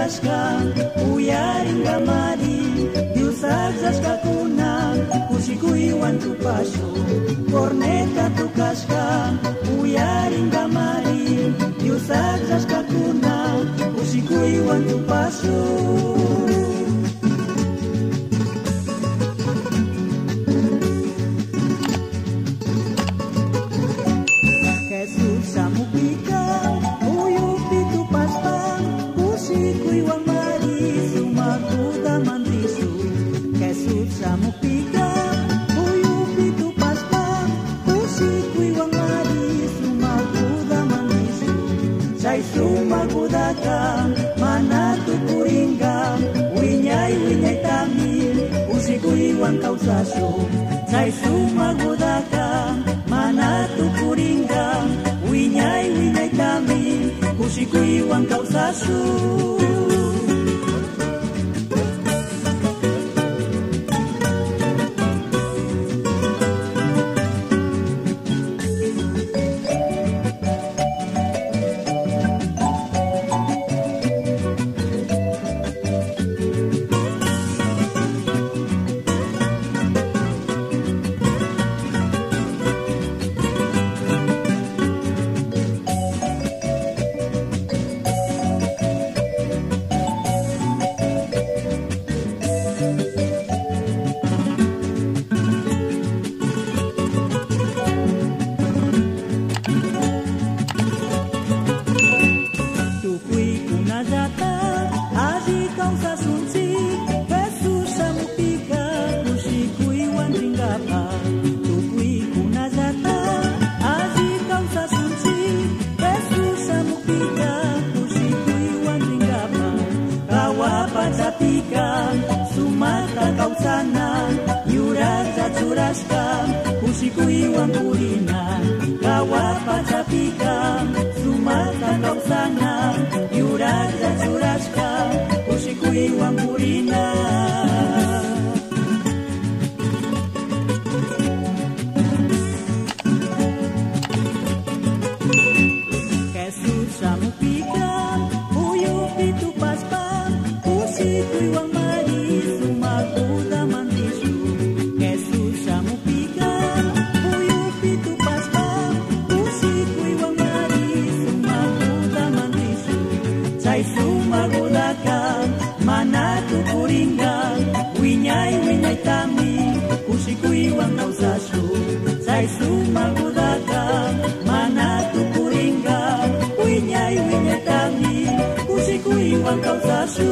tukashka uyaringa mari diusajashka kuna kushikuiwan tupashu corneta tukashka uyaringa mari diusajashka kuna kushikuiwan tupashu. Sai sumagudaka mana tu kuringa winyai winyai tami kushikuiwan kausasu. Kushikuiwan purina kawapa capika sumata kausana yuraja churashka kushikuiwan purina. Jesus samupika uyupi tu paspa kushikuiwan mari sumakuda mandisu. Jesus samupika uyupi tu paspa kushikuiwan mari sumakuda mandisu. Sai sumagudaka mana tu kuringa winyai winyai tami kushikuiwan kausasu. Sai sumagudaka mana tu kuringa winyai winyai tami kushikuiwan kausasu.